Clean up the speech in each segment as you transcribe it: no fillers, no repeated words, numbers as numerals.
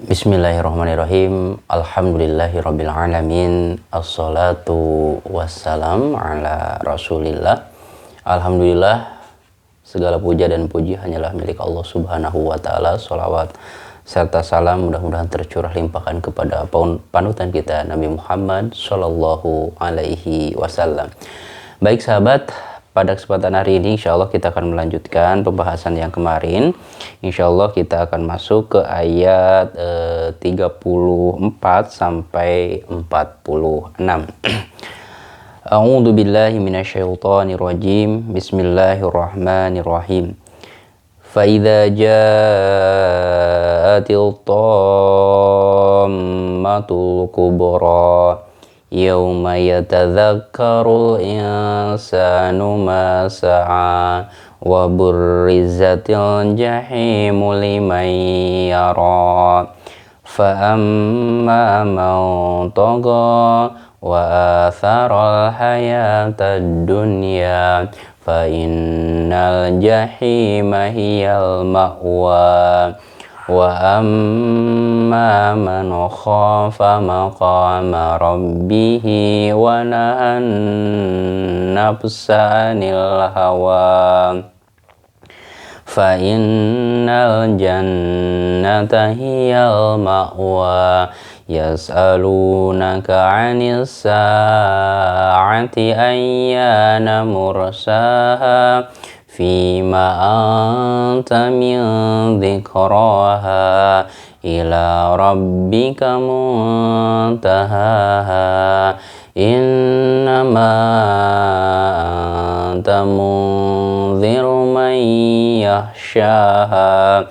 Bismillahirrahmanirrahim. Alhamdulillahirabbil alamin. Assalatu wassalam ala Rasulillah. Alhamdulillah, segala puja dan puji hanyalah milik Allah Subhanahu wa taala. Shalawat serta salam mudah-mudahan tercurah limpahkan kepada panutan kita Nabi Muhammad sallallahu alaihi wasallam. Baik sahabat, pada kesempatan hari ini insya Allah kita akan melanjutkan pembahasan yang kemarin. Insya Allah kita akan masuk ke ayat 34 sampai 46. A'udzu billahi minasyaitonir rajim. Bismillahirrahmanirrahim. Fa idza ja'atil tammatul kubra yauma yatadzakkarul insanu ma sa'a wa burrizatil jahimu liman yara fa amma man tagha wa atharal hayatad dunya fa innal jahima hiyal ma'wa wa amma man khafa maqama rabbihi wa nahan nafsa 'anil hawa fa innal jannata hiyal ma'wa yas'alunaka 'anis sa'ati ayyana mursaha fima anta min dzikraha ila rabbika muntahaha innama anta munziru man yakhshaha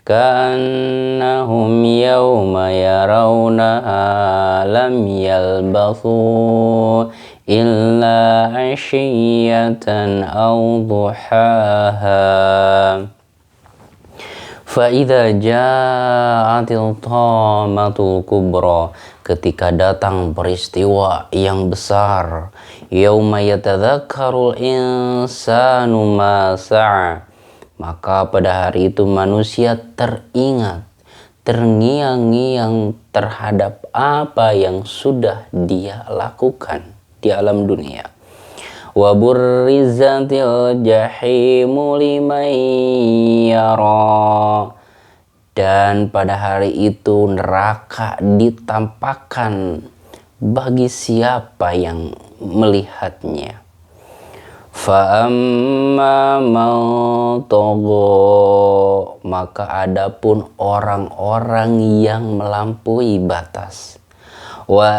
ka'annahum yawma yarawnaha lam yalbathu illa 'ashiyatan aw duhaha. Fa idza ja'atil tammatul kubra, ketika datang peristiwa yang besar, yauma yatadzakkarul insanu ma sa'a, maka pada hari itu manusia teringat, terngiang-ngiang terhadap apa yang sudah dia lakukan di alam dunia. Wa burrizatil jahimu liman yara, dan pada hari itu neraka ditampakkan bagi siapa yang melihatnya. Fa amma man tagha, maka adapun orang-orang yang melampaui batas, wa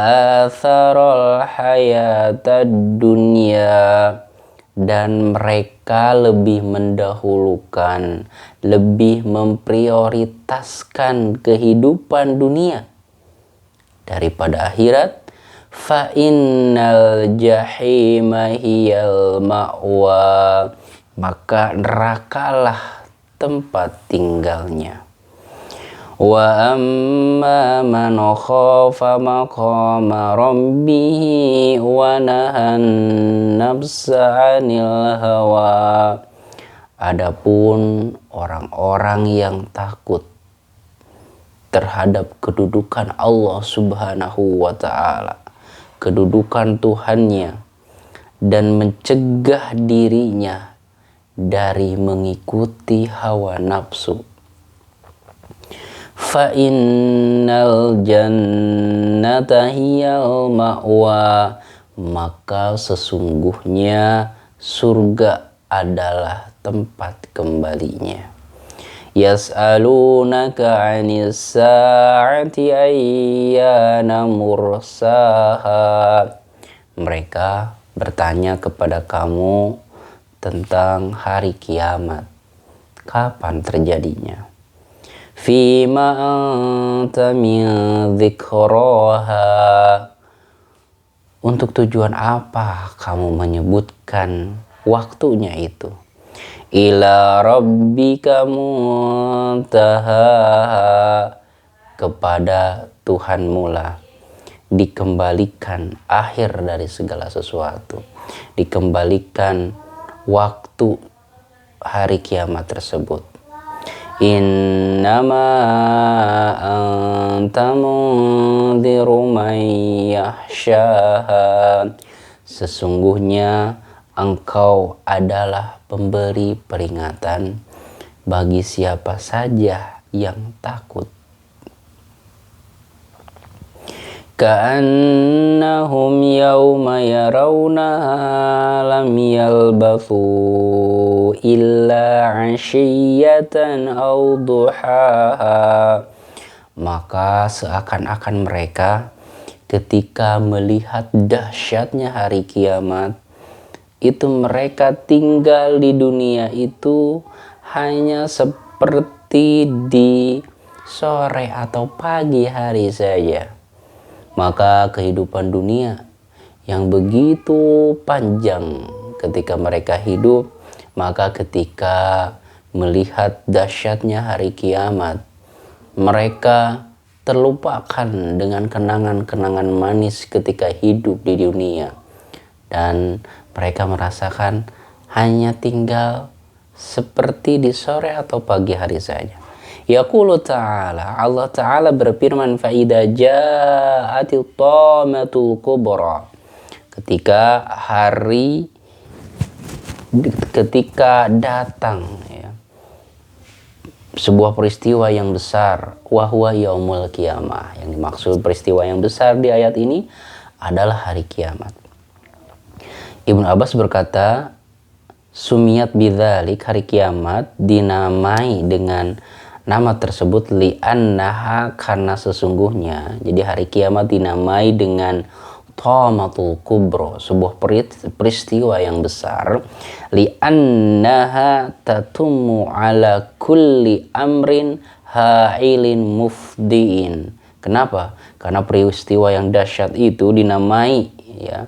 atharal hayatad dunya, dan mereka lebih mendahulukan, lebih memprioritaskan kehidupan dunia daripada akhirat, fa innal jahima hiyal ma'wa, maka nerakalah tempat tinggalnya. Wa amma man khafa maqama rabbihi wa nahan nafsa 'anil hawa, adapun orang-orang yang takut terhadap kedudukan Allah Subhanahu wa ta'ala, kedudukan Tuhannya, dan mencegah dirinya dari mengikuti hawa nafsu, fa innal jannata hiyal ma'wa, maka sesungguhnya surga adalah tempat kembalinya. Yas'alunaka 'anis sa'ati ayyana mursaha, mereka bertanya kepada kamu tentang hari kiamat, kapan terjadinya. Fima anta min dzikraha, untuk tujuan apa kamu menyebutkan waktunya itu. Ila rabbika muntahaha, kepada Tuhanmu lah dikembalikan akhir dari segala sesuatu, dikembalikan waktu hari kiamat tersebut. Innama anta mundhiru man yakhshaha. Sesungguhnya engkau adalah pemberi peringatan bagi siapa saja yang takut. Ka'annahum yawma yarawnaha lam yalbathu illa 'ashiyatan aw duhaha. Maka seakan-akan mereka ketika melihat dahsyatnya hari kiamat itu, mereka tinggal di dunia itu hanya seperti di sore atau pagi hari saja. Maka kehidupan dunia yang begitu panjang ketika mereka hidup, maka ketika melihat dahsyatnya hari kiamat, mereka terlupakan dengan kenangan-kenangan manis ketika hidup di dunia. Dan mereka merasakan hanya tinggal seperti di sore atau pagi hari saja. Yaqulu ta'ala, Allah Ta'ala berfirman, فَإِذَا جَاءَتِ الطَّامَةُ الْكُبْرَى. Ketika datang ya, sebuah peristiwa yang besar, wahwa yaumul qiyamah. Yang dimaksud peristiwa yang besar di ayat ini adalah hari kiamat. Ibnu Abbas berkata, sumiyat bidzalik, hari kiamat dinamai dengan nama tersebut li'annaha, karena sesungguhnya. Jadi hari kiamat dinamai dengan Thamatul Kubro, sebuah peristiwa yang besar. Li'annaha tatummu ala kulli amrin ha'ilin mufdiin. Kenapa? Karena peristiwa yang dahsyat itu dinamai ya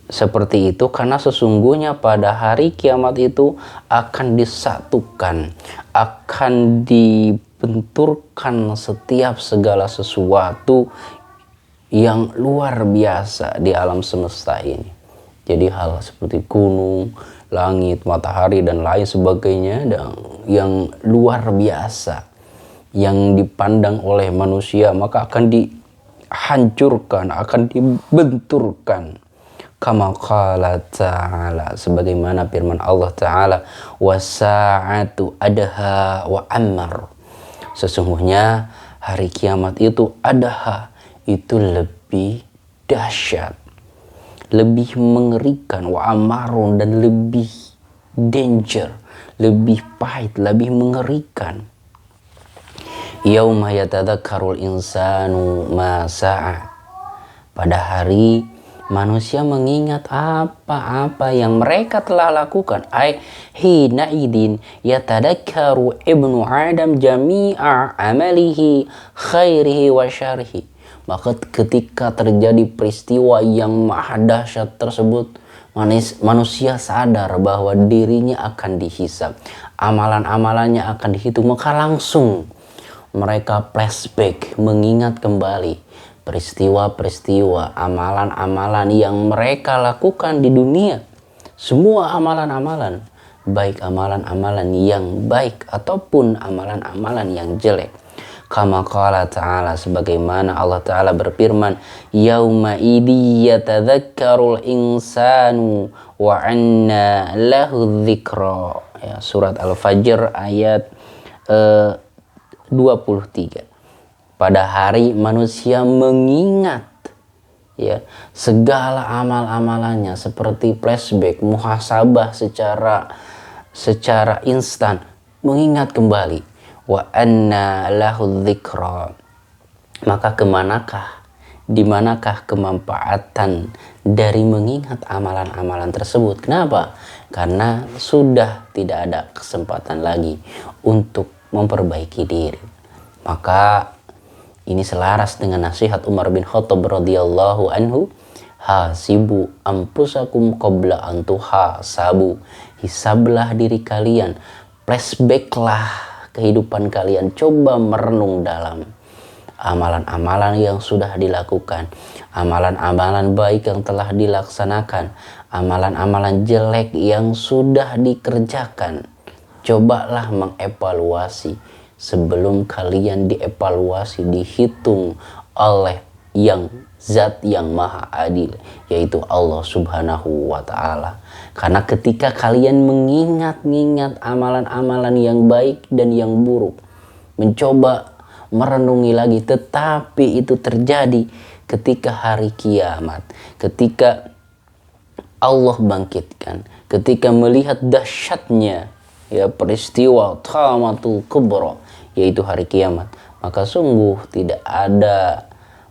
seperti itu karena sesungguhnya pada hari kiamat itu akan disatukan, akan dibenturkan setiap segala sesuatu yang luar biasa di alam semesta ini. Jadi hal seperti gunung, langit, matahari dan lain sebagainya yang luar biasa yang dipandang oleh manusia maka akan dihancurkan, akan dibenturkan. Kama qala ta'ala, sebagaimana firman Allah Ta'ala, wasa'atu adaha wa ammar. Sesungguhnya hari kiamat itu adaha, itu lebih dahsyat, lebih mengerikan, wa ammarun, dan lebih danger, lebih pahit, lebih mengerikan. Yauma yatadhakkarul insanu ma sa'a. Pada hari manusia mengingat apa-apa yang mereka telah lakukan. Hina idin yatadakkaru ibnu Adam jami'a amalihi khairihi wa syarihi. Maka ketika terjadi peristiwa yang maha dahsyat tersebut, manusia sadar bahwa dirinya akan dihisab, amalan-amalannya akan dihitung, maka langsung mereka flashback, mengingat kembali peristiwa-peristiwa, amalan-amalan yang mereka lakukan di dunia. Semua amalan-amalan, baik amalan-amalan yang baik ataupun amalan-amalan yang jelek. Kama qala ta'ala, sebagaimana Allah Ta'ala berfirman, yauma idzi yatadzakkarul insanu wa anna lahu dzikra. Ya, surat Al-Fajr ayat 23. Pada hari manusia mengingat ya segala amal-amalannya seperti flashback, muhasabah secara instan, mengingat kembali. Wa anna lahu dzikra. Maka dimanakah kemanfaatan dari mengingat amalan-amalan tersebut? Kenapa? Karena sudah tidak ada kesempatan lagi untuk memperbaiki diri. Maka ini selaras dengan nasihat Umar bin Khattab radhiyallahu anhu, hasibu anfusakum qabla an tuhasabu. Hisablah diri kalian, flashbacklah kehidupan kalian, coba merenung dalam amalan-amalan yang sudah dilakukan, amalan-amalan baik yang telah dilaksanakan, amalan-amalan jelek yang sudah dikerjakan. Cobalah mengevaluasi sebelum kalian dievaluasi, dihitung oleh yang zat yang maha adil, yaitu Allah subhanahu wa ta'ala. Karena ketika kalian mengingat-ingat amalan-amalan yang baik dan yang buruk, mencoba merenungi lagi, tetapi itu terjadi ketika hari kiamat, ketika Allah bangkitkan, ketika melihat dahsyatnya peristiwa qiyamatul kubra, yaitu hari kiamat, maka sungguh tidak ada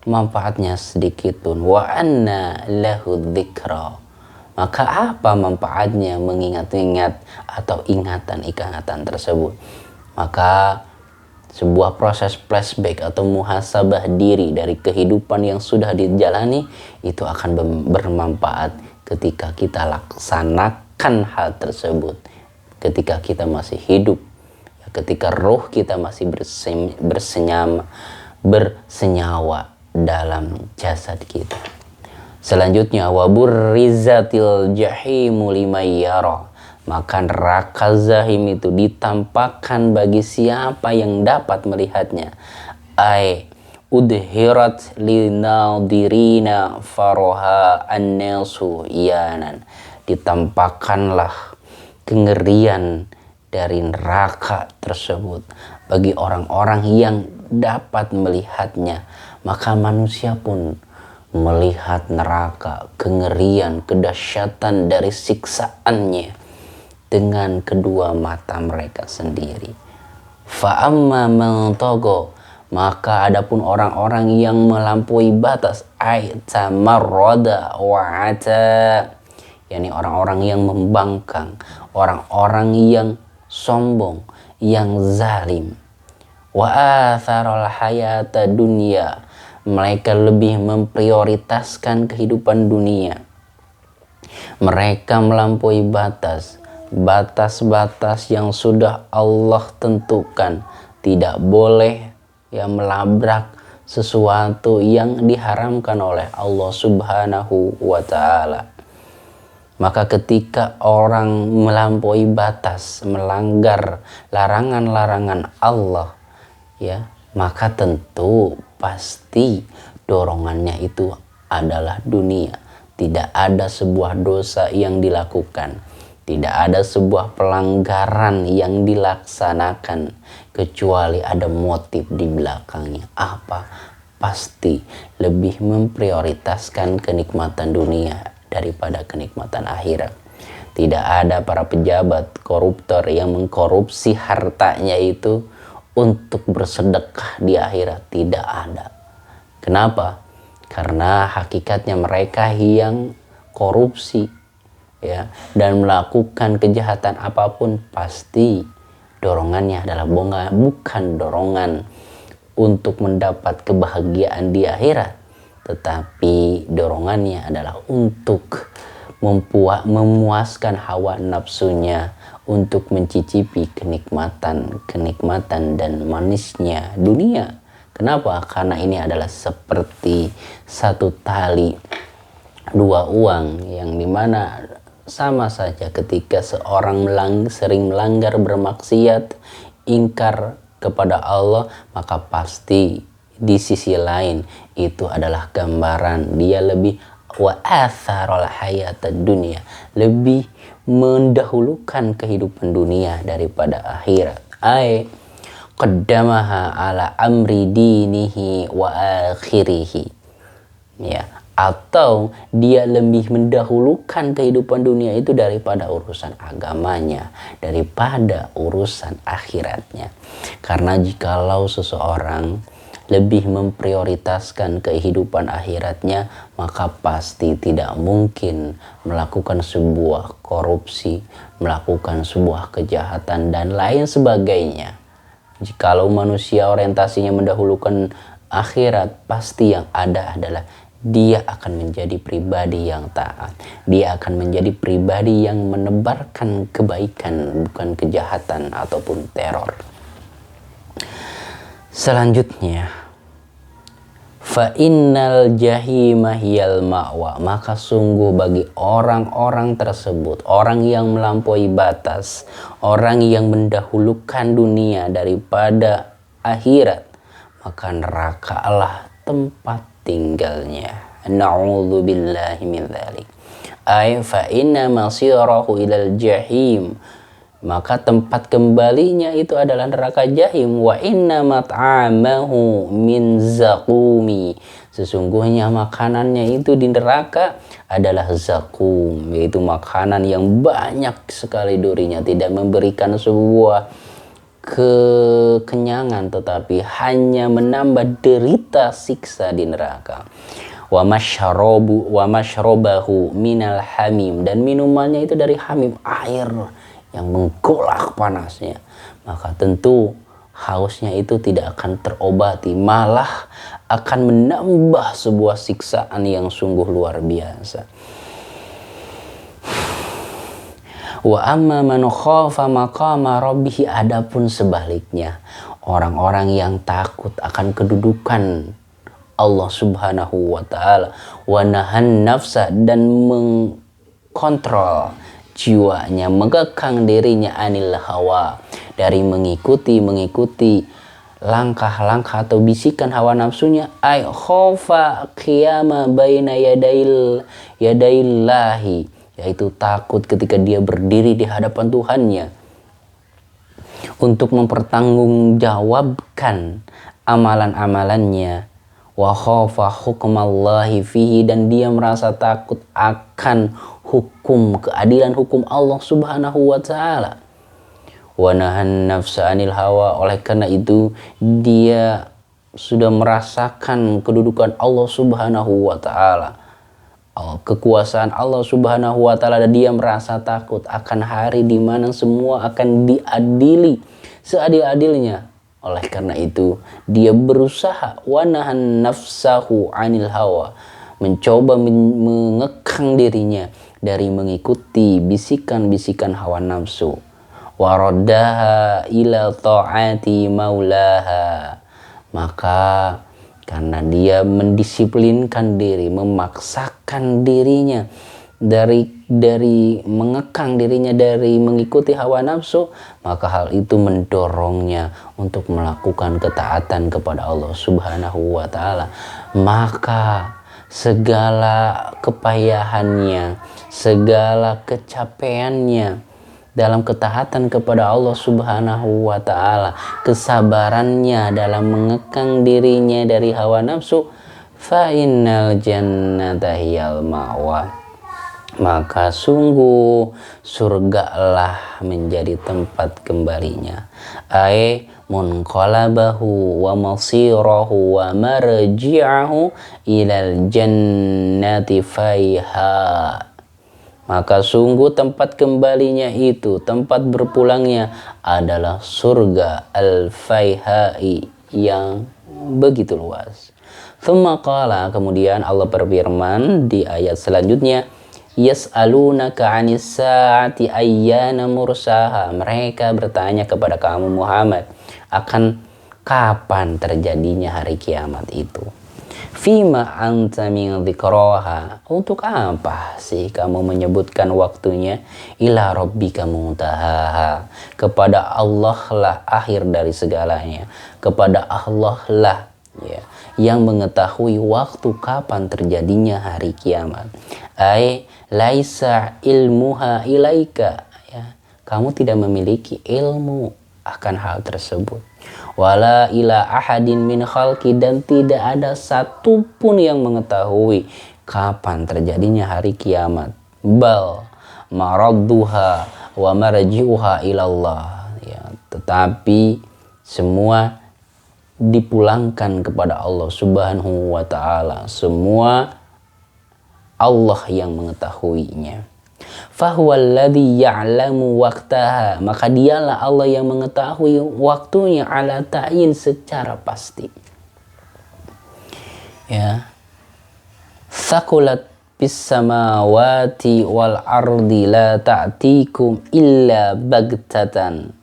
manfaatnya sedikit pun. Wa anna lahu dzikra. Maka apa manfaatnya mengingat-ingat atau ingatan tersebut? Maka sebuah proses flashback atau muhasabah diri dari kehidupan yang sudah dijalani itu akan bermanfaat ketika kita laksanakan hal tersebut, ketika kita masih hidup, ketika roh kita masih bersenyawa dalam jasad kita. Selanjutnya, waburrizatil jahimu liman yara. Maka neraka zahim itu ditampakkan bagi siapa yang dapat melihatnya. Ai udhirat linadirina faroha annasu iyanan. Ditampakkanlah kengerian dari neraka tersebut bagi orang-orang yang dapat melihatnya. Maka manusia pun melihat neraka, kengerian, kedahsyatan dari siksaannya dengan kedua mata mereka sendiri. Fa'amma man tagha, maka adapun orang-orang yang melampaui batas, ay tamarrada wa ata, yakni orang-orang yang membangkang, orang-orang yang sombong, yang zalim. Wa atharal hayata dunya, mereka lebih memprioritaskan kehidupan dunia. Mereka melampaui batas-batas yang sudah Allah tentukan. Tidak boleh melabrak sesuatu yang diharamkan oleh Allah subhanahu wa ta'ala. Maka ketika orang melampaui batas, melanggar larangan-larangan Allah, maka tentu pasti dorongannya itu adalah dunia. Tidak ada sebuah dosa yang dilakukan, tidak ada sebuah pelanggaran yang dilaksanakan kecuali ada motif di belakangnya. Apa? Pasti lebih memprioritaskan kenikmatan dunia daripada kenikmatan akhirat. Tidak ada para pejabat koruptor yang mengkorupsi hartanya itu untuk bersedekah di akhirat. Tidak ada. Kenapa? Karena hakikatnya mereka yang korupsi dan melakukan kejahatan apapun, pasti dorongannya adalah bukan dorongan untuk mendapat kebahagiaan di akhirat, tetapi dorongannya adalah untuk memuaskan hawa nafsunya, untuk mencicipi kenikmatan dan manisnya dunia. Kenapa? Karena ini adalah seperti satu tali dua uang, yang dimana sama saja ketika seorang sering melanggar, bermaksiat, ingkar kepada Allah, maka pasti di sisi lain itu adalah gambaran dia lebih wa atharul hayatad dunya, lebih mendahulukan kehidupan dunia daripada akhirat. Ai qaddamaha ala amri dinihi wa akhirihi, atau dia lebih mendahulukan kehidupan dunia itu daripada urusan agamanya, daripada urusan akhiratnya. Karena jikalau seseorang lebih memprioritaskan kehidupan akhiratnya, maka pasti tidak mungkin melakukan sebuah korupsi, melakukan sebuah kejahatan dan lain sebagainya. Jikalau manusia orientasinya mendahulukan akhirat, pasti yang ada adalah dia akan menjadi pribadi yang taat. Dia akan menjadi pribadi yang menebarkan kebaikan, bukan kejahatan ataupun teror. Selanjutnya, fa innal jahima hiyal ma'wa, maka sungguh bagi orang-orang tersebut, orang yang melampaui batas, orang yang mendahulukan dunia daripada akhirat, maka neraka Allah tempat tinggalnya. Na'udzubillahi min dzalik. Ay fa inna masirahu ilal jahim, maka tempat kembalinya itu adalah neraka jahim. Wa inna mat'amahu min zaqumi, sesungguhnya makanannya itu di neraka adalah zakum, yaitu makanan yang banyak sekali durinya, tidak memberikan sebuah kekenyangan tetapi hanya menambah derita siksa di neraka. Wa mashrobahu minal hamim, dan minumannya itu dari hamim, air yang menggolak panasnya, maka tentu hausnya itu tidak akan terobati, malah akan menambah sebuah siksaan yang sungguh luar biasa. Wa amma man khafa maqama rabbih, adapun sebaliknya, orang-orang yang takut akan kedudukan Allah Subhanahu wa taala, wa nahan nafsa, dan mengkontrol jiwanya, mengekang dirinya, anil hawa, dari mengikuti langkah-langkah atau bisikan hawa nafsunya. Ay khofa qiyama baina yadaillahi, yaitu takut ketika dia berdiri di hadapan Tuhannya untuk mempertanggungjawabkan amalan-amalannya. Wa khafa hukmallahi fihi, dan dia merasa takut akan hukum, keadilan hukum Allah Subhanahu wa taala. Wa nahan nafsa anil hawa, oleh karena itu dia sudah merasakan kedudukan Allah Subhanahu wa taala, kekuasaan Allah Subhanahu wa taala, dan dia merasa takut akan hari di mana semua akan diadili seadil-adilnya. Oleh karena itu dia berusaha wanahan nafsahu anil hawa, mencoba mengekang dirinya dari mengikuti bisikan-bisikan hawa nafsu. Waraddaha ila ta'ati maulaha, maka karena dia mendisiplinkan diri, memaksakan dirinya dari mengekang dirinya dari mengikuti hawa nafsu, maka hal itu mendorongnya untuk melakukan ketaatan kepada Allah Subhanahu wa taala. Maka segala kepayahannya, segala kecapeannya dalam ketaatan kepada Allah Subhanahu wa taala, kesabarannya dalam mengekang dirinya dari hawa nafsu, fa innal jannata hiyal ma'wa, maka sungguh surgalah menjadi tempat kembalinya. Ai munqalabahu wa masirahu wa marji'ahu ilal jannati faiha, maka sungguh tempat kembalinya itu, tempat berpulangnya adalah surga al-faihai yang begitu luas. Tsumma qala, kemudian Allah berfirman di ayat selanjutnya, yas'alunaka 'anis sa'ati ayyana mursaha, mereka bertanya kepada kamu Muhammad akan kapan terjadinya hari kiamat itu. Fima anta min dzikraha, untuk apa sih kamu menyebutkan waktunya? Ila rabbika muntahaha, kepada Allah lah akhir dari segalanya, kepada Allah lah ya yang mengetahui waktu kapan terjadinya hari kiamat. Ai laisa ilmuha ilaika, ya, kamu tidak memiliki ilmu akan hal tersebut. Wala ila ahadin min khalqi, dan tidak ada satupun yang mengetahui kapan terjadinya hari kiamat. Bal maradduha wa marji'uha ilallah, ya, tetapi semua dipulangkan kepada Allah Subhanahu wa taala, semua Allah yang mengetahuinya. Fahuwallazi ya'lamu waqtaha, maka dialah Allah yang mengetahui waktunya, ala ta'yin, secara pasti. Ya. Thaqulat bis samawati wal ardi la ta'tikum illa bagtatan.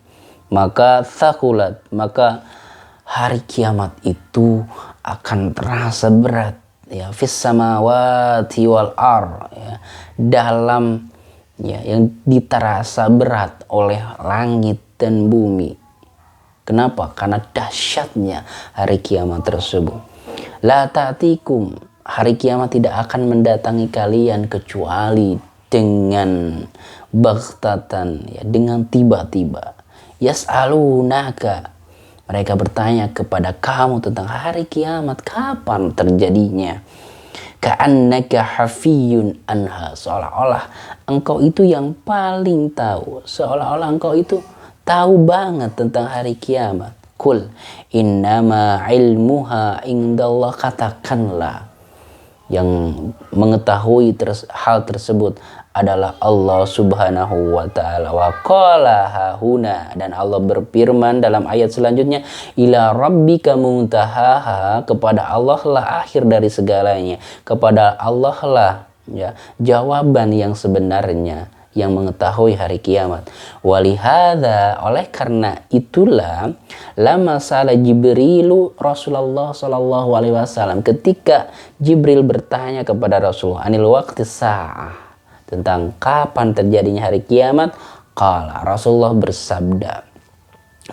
Maka thaqulat, maka hari kiamat itu akan terasa berat, ya, fis samawati wal ar, ya, dalam, ya, yang diterasa berat oleh langit dan bumi. Kenapa? Karena dahsyatnya hari kiamat tersebut. La ta'tikum, hari kiamat tidak akan mendatangi kalian kecuali dengan baghtatan, ya, dengan tiba-tiba. Yas'alunaka, mereka bertanya kepada kamu tentang hari kiamat, kapan terjadinya. Ka'annaka hafiyun anha, seolah-olah engkau itu yang paling tahu, seolah-olah engkau itu tahu banget tentang hari kiamat. Kul innama ilmuha indallah, katakanlah yang mengetahui hal tersebut adalah Allah subhanahu wa ta'ala. Wa qala hahuna, dan Allah berfirman dalam ayat selanjutnya, ila rabbika muntahaha, kepada Allah lah akhir dari segalanya, kepada Allah lah, ya, jawaban yang sebenarnya, yang mengetahui hari kiamat. Walihada, oleh karena itulah, lama salah Jibrilu Rasulullah sallallahu alaihi wasallam, ketika Jibril bertanya kepada Rasulullah anil waqti sa'ah, tentang kapan terjadinya hari kiamat, qala, Rasulullah bersabda.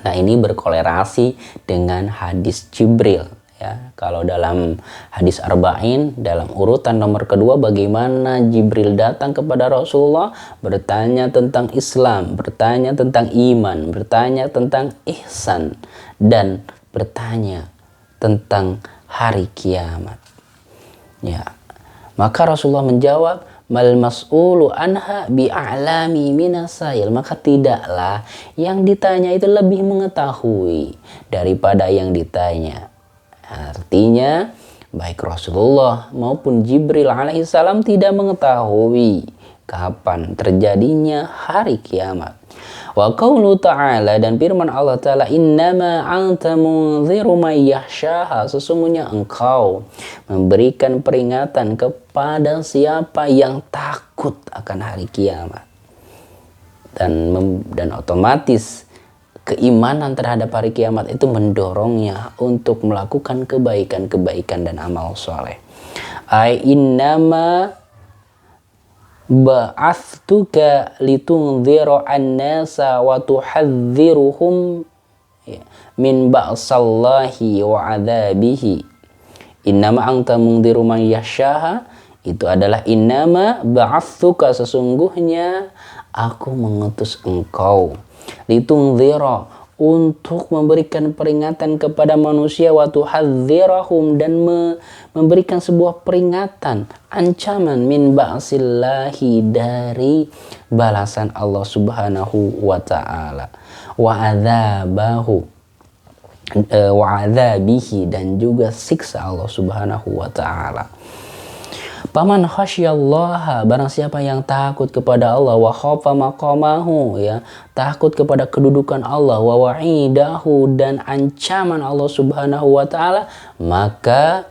Nah, ini berkolerasi dengan hadis Jibril, ya. Kalau dalam hadis Arba'in, dalam urutan nomor kedua, bagaimana Jibril datang kepada Rasulullah, bertanya tentang Islam, bertanya tentang iman, bertanya tentang ihsan, dan bertanya tentang hari kiamat, ya. Maka Rasulullah menjawab, mal mas'ulu anha bi'a'lami minasail, maka tidaklah yang ditanya itu lebih mengetahui daripada yang ditanya. Artinya baik Rasulullah maupun Jibril alaihissalam tidak mengetahui kapan terjadinya hari kiamat. Wa qaulu ta'ala, dan firman Allah Ta'ala, innama anta munziru may yakhshaha, sesungguhnya engkau memberikan peringatan kepada siapa yang takut akan hari kiamat. Dan otomatis keimanan terhadap hari kiamat itu mendorongnya untuk melakukan kebaikan-kebaikan dan amal soleh. Ai innama ba'athtuka litunzira an-nasa wa tuhadziruhum min ba'sallahi wa adzabihi. Innama anta mundziru man yakhshaha, itu adalah innama ba'athtuka, sesungguhnya aku mengutus engkau, litunzira, untuk memberikan peringatan kepada manusia, wa tuhadzirahum, dan memberikan sebuah peringatan, ancaman, min ba'sillahi, dari balasan Allah subhanahu wa ta'ala, wa adzabahu, wa adzabihi, dan juga siksa Allah subhanahu wa ta'ala. Paman khasyallaha, barang siapa yang takut kepada Allah, wa khafa maqamahu, ya, takut kepada kedudukan Allah, wa wa'idahu, dan ancaman Allah subhanahu wa ta'ala, maka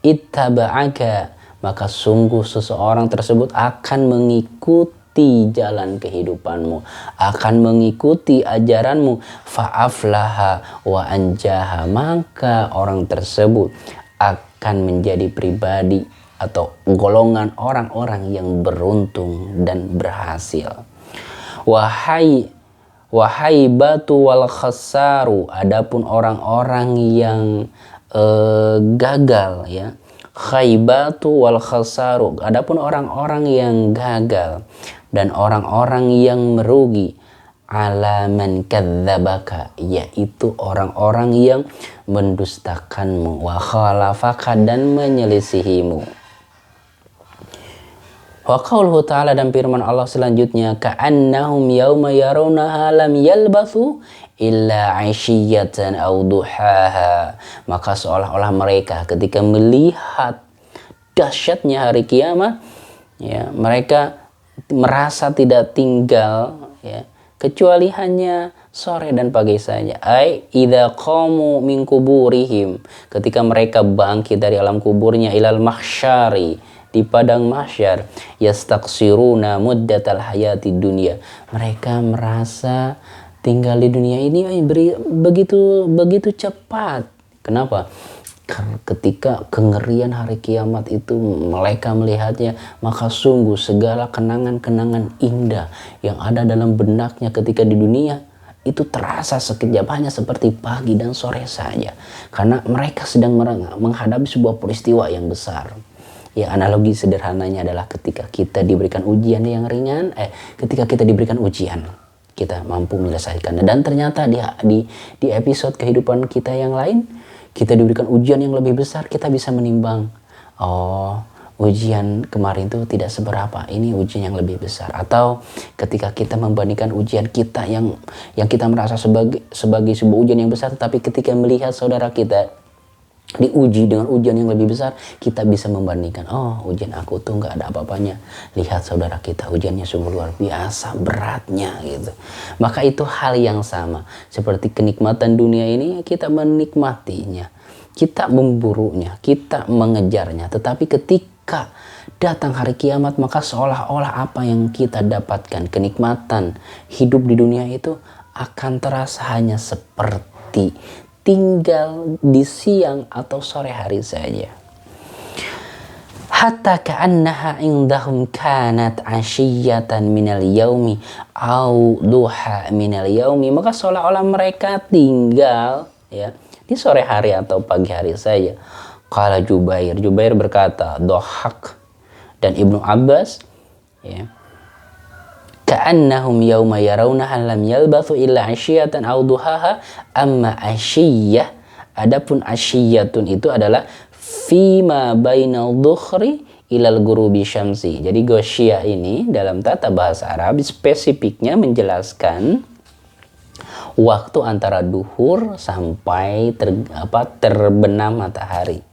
ittaba'aka, maka sungguh seseorang tersebut akan mengikuti jalan kehidupanmu, akan mengikuti ajaranmu, fa'aflaha wa anjaha, maka orang tersebut akan menjadi pribadi atau golongan orang-orang yang beruntung dan berhasil. Wahai batu wal khasaru, adapun orang-orang yang gagal, ya, khaybatu wal khasaru, adapun orang-orang yang gagal dan orang-orang yang merugi, ala man kadzdzabaka, yaitu orang-orang yang mendustakanmu, wa khalafaka, dan menyelisihimu. Wa qauluhu ta'ala, dan firman Allah selanjutnya, ka'annahum yauma yarawnaha lam yalbathu illa 'ishiyatan aw duhaha, maka seolah-olah mereka ketika melihat dahsyatnya hari kiamat, ya, mereka merasa tidak tinggal, ya, kecuali hanya sore dan pagi saja. Ai idza qamu min kuburihim, ketika mereka bangkit dari alam kuburnya, ilal mahsyari, di padang mahsyar, yastaqsiruna muddatal hayati dunia, mereka merasa tinggal di dunia ini begitu cepat. Kenapa? ketika kengerian hari kiamat itu mereka melihatnya, maka sungguh segala kenangan-kenangan indah yang ada dalam benaknya ketika di dunia itu terasa sekejap, hanya seperti pagi dan sore saja, karena mereka sedang menghadapi sebuah peristiwa yang besar. Ya, analogi sederhananya adalah ketika kita diberikan ujian yang ringan, ketika kita diberikan ujian, kita mampu menyelesaikannya. Dan ternyata di episode kehidupan kita yang lain, kita diberikan ujian yang lebih besar, kita bisa menimbang, oh, ujian kemarin itu tidak seberapa, ini ujian yang lebih besar. Atau ketika kita membandingkan ujian kita yang kita merasa sebagai sebuah ujian yang besar, tetapi ketika melihat saudara kita diuji dengan ujian yang lebih besar, kita bisa membandingkan, oh, ujian aku tuh nggak ada apa-apanya, lihat saudara kita ujiannya sungguh luar biasa beratnya gitu. Maka itu hal yang sama seperti kenikmatan dunia ini, kita menikmatinya, kita memburunya, kita mengejarnya, tetapi ketika datang hari kiamat, maka seolah-olah apa yang kita dapatkan, kenikmatan hidup di dunia itu akan terasa hanya seperti tinggal di siang atau sore hari saja. Hatta ka'annaha indahum kanat ashiyatan minal yaumi au duha minal yaumi. Maka seolah-olah mereka tinggal ya di sore hari atau pagi hari saja. Qala Jubair berkata, Dohak dan Ibnu Abbas, ya, ka'annahum yawma yarawnaha lam yalbathu illa ashiyatan aw duhaha. Amma ashiyah, adapun ashiyatun itu adalah fima bainal dhuhri ilal gurubi syamsi. Jadi ghasyiyah ini dalam tata bahasa Arab spesifiknya menjelaskan waktu antara duhur sampai terbenam matahari.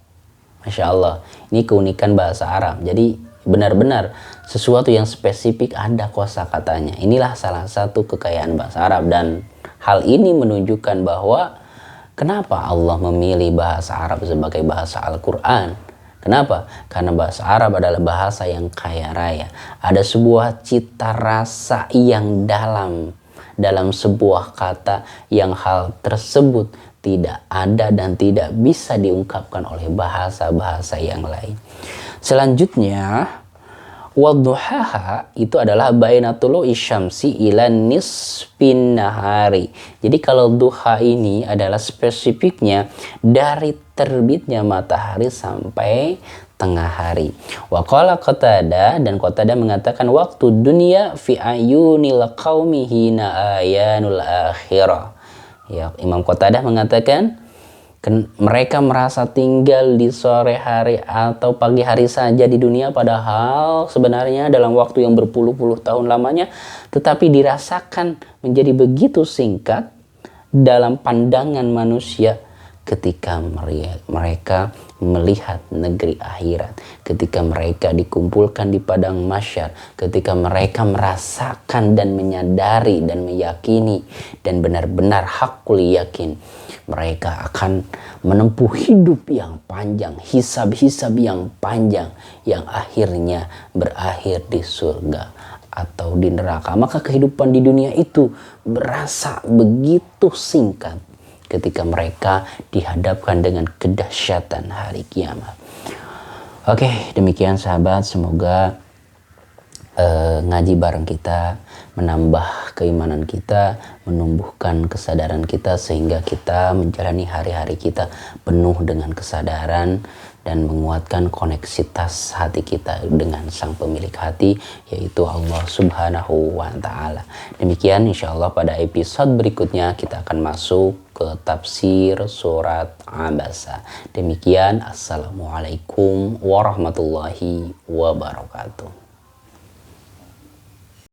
Masya Allah, ini keunikan bahasa Arab. Jadi benar-benar sesuatu yang spesifik ada kosakatanya. Inilah salah satu kekayaan bahasa Arab, dan hal ini menunjukkan bahwa kenapa Allah memilih bahasa Arab sebagai bahasa Al-Quran. Kenapa? Karena bahasa Arab adalah bahasa yang kaya raya. Ada sebuah cita rasa yang dalam sebuah kata yang hal tersebut tidak ada dan tidak bisa diungkapkan oleh bahasa-bahasa yang lain. Selanjutnya, wadduhaha itu adalah bainatul isyamsi ila nisfin nahari. Jadi kalau duha ini adalah spesifiknya dari terbitnya matahari sampai tengah hari. Wa qala Qatadah, dan Qatadah mengatakan waktu dunia fi ayunil qaumi hina ayanul akhirah. Ya, Imam Qatadah mengatakan mereka merasa tinggal di sore hari atau pagi hari saja di dunia, padahal sebenarnya dalam waktu yang berpuluh-puluh tahun lamanya, tetapi dirasakan menjadi begitu singkat dalam pandangan manusia ketika mereka melihat negeri akhirat, ketika mereka dikumpulkan di padang mahsyar, ketika mereka merasakan dan menyadari dan meyakini dan benar-benar hakul yakin mereka akan menempuh hidup yang panjang, hisab-hisab yang panjang, yang akhirnya berakhir di surga atau di neraka. Maka kehidupan di dunia itu berasa begitu singkat ketika mereka dihadapkan dengan kedahsyatan hari kiamat. Oke, demikian sahabat, semoga ngaji bareng kita menambah keimanan kita, menumbuhkan kesadaran kita, sehingga kita menjalani hari-hari kita penuh dengan kesadaran dan menguatkan koneksitas hati kita dengan sang pemilik hati, yaitu Allah Subhanahu wa Ta'ala. Demikian, insya Allah pada episode berikutnya kita akan masuk ke tafsir surat Abasa. Demikian, assalamualaikum warahmatullahi wabarakatuh.